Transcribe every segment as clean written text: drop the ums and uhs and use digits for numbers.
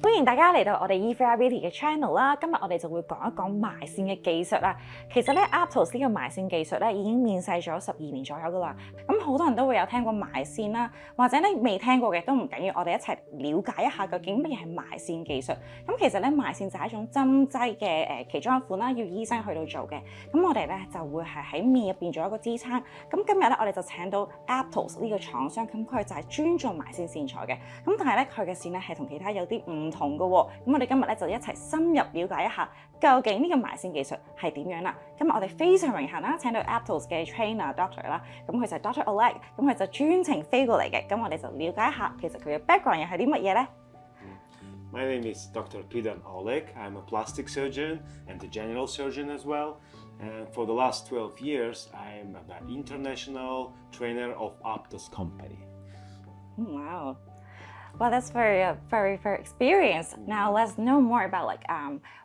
歡迎大家嚟到我哋 EVRbeauty 嘅 channel 啦。今日我哋就會講一講埋線嘅技術啦。其實咧 APTOS 呢個埋線技術咧已經面世咗12年左右噶啦。咁好多人都會有聽過埋線啦，或者咧未聽過嘅都唔緊要，我哋一齊了解一下究竟乜嘢係埋線技術。咁其實咧埋線就係一種針劑嘅其中一款啦，要醫生去到做嘅。咁我哋咧就會係喺面入邊做一個支撐。咁今日咧我哋就請到 APTOS 呢個廠商，咁佢就係專做埋線線材嘅。咁但係咧佢嘅線咧係同其他有啲唔同嘅喎。咁我哋今日咧就一齊深入了解一下究竟呢個埋線技術係點樣啦。今日我哋非常榮幸啦，請到 APTOS 嘅 trainer Dr 啦，咁佢就係 Dr Oleg， 咁佢就專程飛過嚟嘅。咁我哋就了解一下其實佢嘅 background 又係啲乜嘢咧？My name is Dr. Oleg. I'm a plastic surgeon and a general surgeon as well. And for the last 12 years, I'm an international trainer of APTOS company. Wow. Well, that's very experienced. Now let's know more about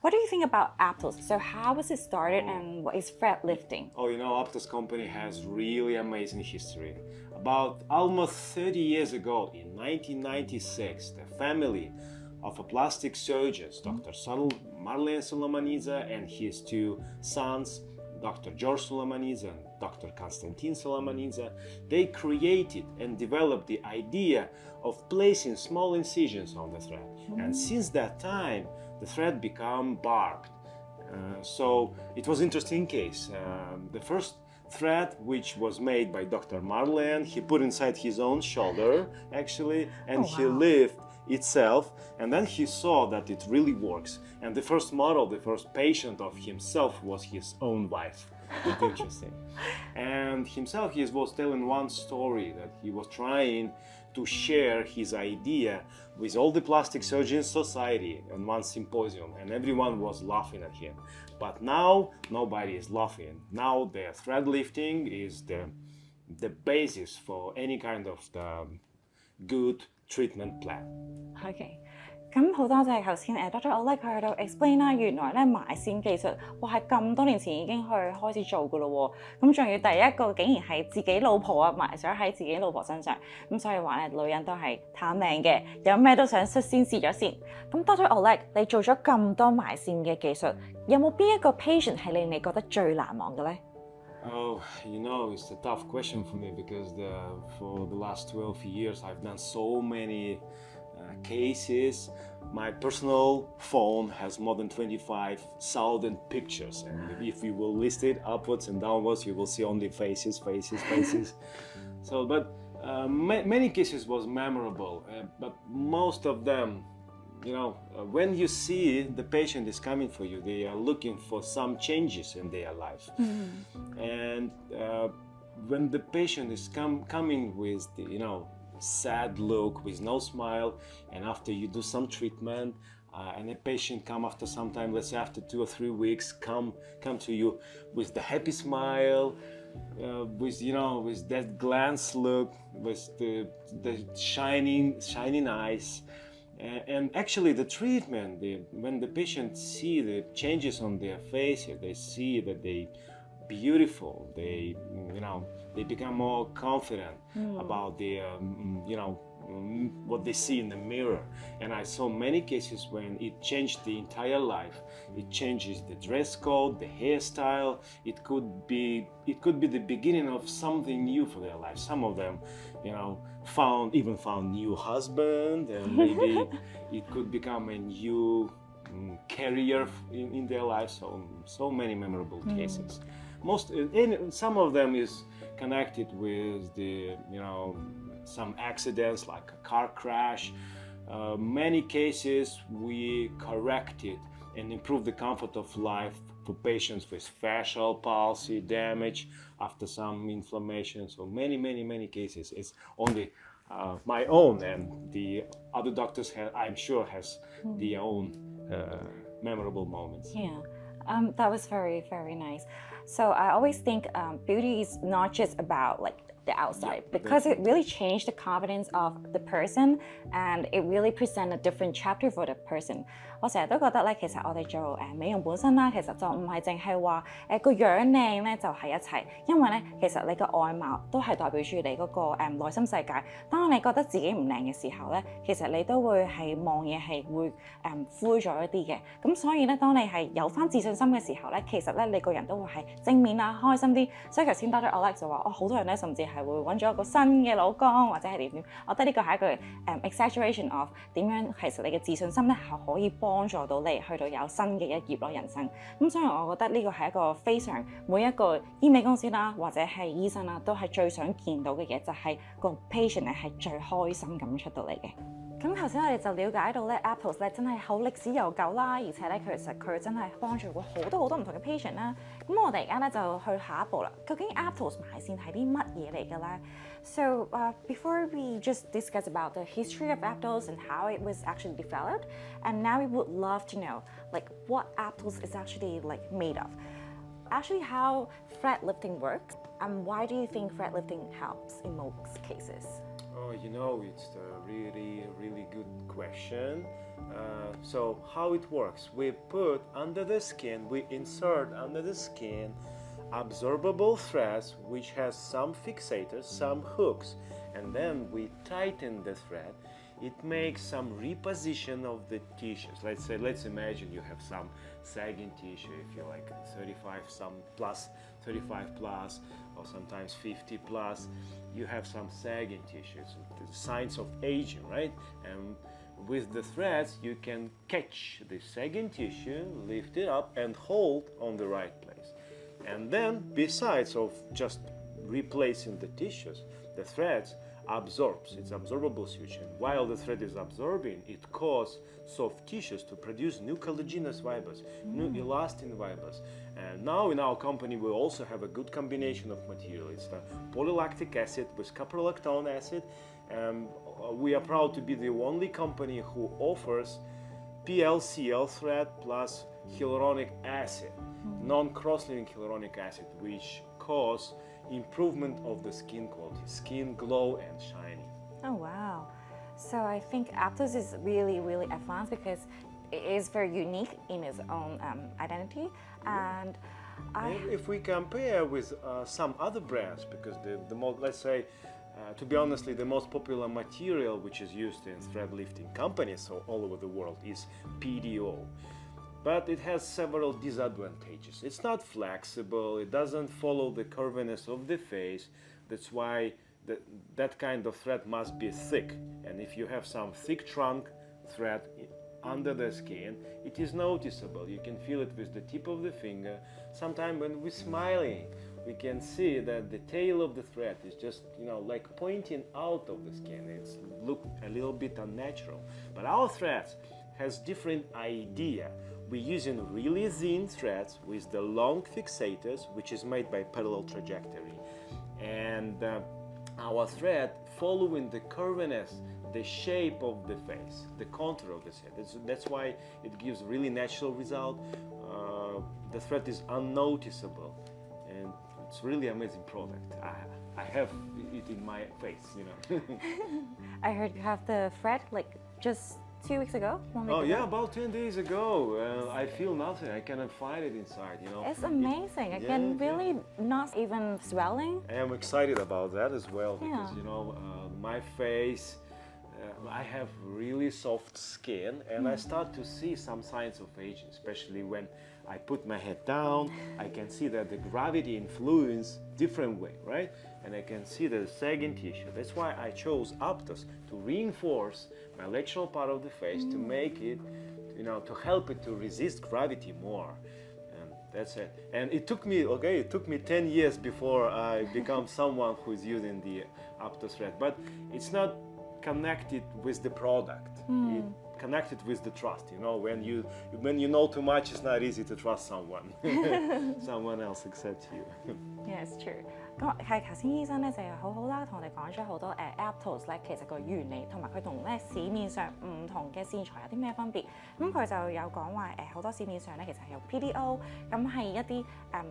what do you think about APTOS? So how was it started and what is thread lifting? Oh, you know, APTOS company has really amazing history. About almost 30 years ago, in 1996, the family of a plastic surgeons, Dr. Marlene Solomonidze and his two sons, Dr. George Solomonidze and Dr. Konstantin Solomonidze, they created and developed the idea of placing small incisions on the thread. And since that time, the thread became barbed. So it was an interesting case. The first thread, which was made by Dr. Marlene, he put inside his own shoulder, actually, and he lived itself, and then he saw that it really works. And the first model, the first patient of himself was his own wife. It's interesting. And himself, he was telling one story that he was trying to share his idea with all the plastic surgeons society on one symposium, and everyone was laughing at him. But now nobody is laughing. Now the thread lifting is the basis for any kind of the good treatment plan. OK， 咁好多謝頭先Dr Oleg 佢喺度 explain 啦，原來咧埋線技術哇係咁多年前已經開始做噶咯喎，咁仲要第一個竟然係自己老婆啊埋上喺自己老婆身上，咁所以話咧女人都係貪靚嘅，有咩都想率先試咗先。咁 Dr Oleg 你做咗咁多埋線嘅技術，有冇邊一個 patient 係令你覺得最難忘嘅咧？Oh, you know, it's a tough question for me because for the last 12 years I've done so many cases. My personal phone has more than 25,000 pictures, and if you will list it upwards and downwards, you will see only faces. So, but many cases was memorable, but most of them, you know, when you see the patient is coming for you, they are looking for some changes in their life. And when the patient is coming with the, you know, sad look, with no smile, and after you do some treatment, and a patient come after some time, let's say after 2 or 3 weeks, come to you with the happy smile, with, you know, with that glance look, with the shining eyes. And actually the treatment, when the patient see the changes on their face, they see that they beautiful, they, you know, they become more confident about their, you know, what they see in the mirror. And I saw many cases when it changed the entire life. It changes the dress code, the hairstyle. It could be the beginning of something new for their life. Some of them, you know, found new husband, and maybe it could become a new career in their life. So many memorable cases. Some of them is connected with the, you know, some accidents like a car crash. Many cases we corrected and improved the comfort of life for patients with facial palsy damage after some inflammation. So many cases. It's only my own, and the other doctors I'm sure has their own memorable moments. Yeah. That was very nice. So I always think beauty is not just about like the outside Yeah, because it really changed the confidence of the person and it really present a different chapter for the person。我成日都覺得咧，其實我哋做美容本身啦，其實就唔係淨係話個樣靚咧就係一切，因為咧其實你嘅外貌都係代表住你嗰個內心世界。當你覺得自己唔靚嘅時候咧，其實你都會係望嘢係會灰咗一啲嘅。咁所以咧，當你係有翻自信心嘅時候咧，其實咧你個人都會係正面啊，開心啲。所以頭先 Dr. Oleg 就話，好多人咧甚至係會揾咗一個新嘅老公或者係點。我覺得呢個係一個exaggeration of 點樣其實你嘅自信心咧係可以幫助到你去到有新嘅一頁咯人生。咁所以我覺得呢個係一個非常每一個醫美公司啦或者係醫生啦都係最想見到嘅嘢，就係個 patient 咧係最開心咁出到嚟嘅。咁頭先我哋就了解到咧 APTOS 咧真係好歷史悠久啦，而且咧其實佢真係幫助過好多唔同嘅 patient 啦。咁我哋而家咧就去下一步啦。究竟 APTOS 埋線係啲乜嘢嚟嘅咧？So before we just discuss about the history of APTOS and how it was actually developed, and now we would love to know like what APTOS is actually like made of. Actually, how thread lifting works, and why do you think thread lifting helps in most cases? Oh, it's a really good question. So how it works? We put under the skin, we insert under the skin absorbable threads which has some fixators, some hooks, and then we tighten the thread. It makes some reposition of the tissues. Let's imagine you have some sagging tissue, if you're like 35 plus, or sometimes 50 plus, you have some sagging tissues, the signs of aging, right? And with the threads, you can catch the sagging tissue, lift it up, and hold on the right place. And then, besides of just replacing the tissues, the threads absorbs, it's absorbable switch, and while the thread is absorbing, it causes soft tissues to produce new collagenous fibers, new elastin fibers. And now in our company we also have a good combination of material. It's the polylactic acid with caprolactone acid, and we are proud to be the only company who offers PLCL thread plus hyaluronic acid, non-cross-linking hyaluronic acid, which cause improvement of the skin quality, skin glow and shiny. Oh wow. So I think APTOS is really advanced because it is very unique in its own identity. And if we compare with some other brands, because the most, let's say, to be honestly, the most popular material which is used in thread lifting companies so all over the world is PDO. But it has several disadvantages. It's not flexible, it doesn't follow the curviness of the face. That's why that kind of thread must be thick. And if you have some thick trunk thread under the skin, it is noticeable. You can feel it with the tip of the finger. Sometimes when we're smiling, we can see that the tail of the thread is just, like pointing out of the skin. It's look a little bit unnatural. But our threads has different idea. We're using really thin threads with the long fixators, which is made by parallel trajectory. And our thread following the curviness, the shape of the face, the contour of the face. That's why it gives really natural result. The thread is unnoticeable, and it's really amazing product. I have it in my face, I heard you have the thread like just 2 weeks ago? Yeah, about 10 days ago. I feel nothing. I cannot find it inside, It's amazing. I can really not even swelling. I am excited about that as well because, my face, I have really soft skin and I start to see some signs of aging, especially when I put my head down. I can see that the gravity influence different way, right? And I can see the sagging tissue. That's why I chose APTOS to reinforce my lateral part of the face to make it, to help it to resist gravity more. And that's it. And it took me 10 years before I become someone who is using the APTOS thread. But it's not connected with the product. It connected with the trust. When you know too much, it's not easy to trust someone else except you. Yeah, it's true. 咁係頭先醫生咧就好好啦，同我哋講咗好多APTOS 咧其實個原理同埋佢同咧市面上唔同嘅線材有啲咩分別。咁佢就有講話好多市面上咧其實係用 PDO， 咁係一啲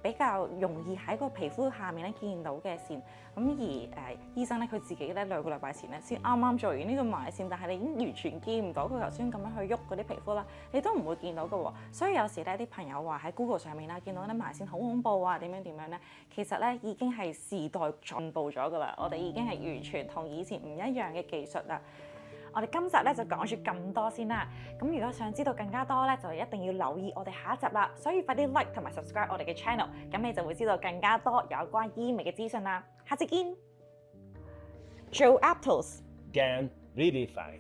比較容易喺個皮膚下面咧見到嘅線。咁而醫生咧佢自己咧2個禮拜前咧先啱啱做完呢個埋線，但係你已經完全見唔到佢頭先咁樣去喐嗰啲皮膚啦，你都唔會見到嘅喎。所以有時咧啲朋友話喺 Google 上面啦見到啲埋線好恐怖啊，點樣咧，其實咧已經係時代進步咗㗎啦，我哋已經係完全同以前唔一樣嘅技術啦。我哋今集咧就講住咁多先啦。咁如果想知道更加多咧，就一定要留意我哋下一集啦。所以快啲 like 同埋 subscribe 我哋嘅 channel， 咁你就會知道更加多有關醫美嘅資訊啦。下次見。做 APTOS， Again, Redefine.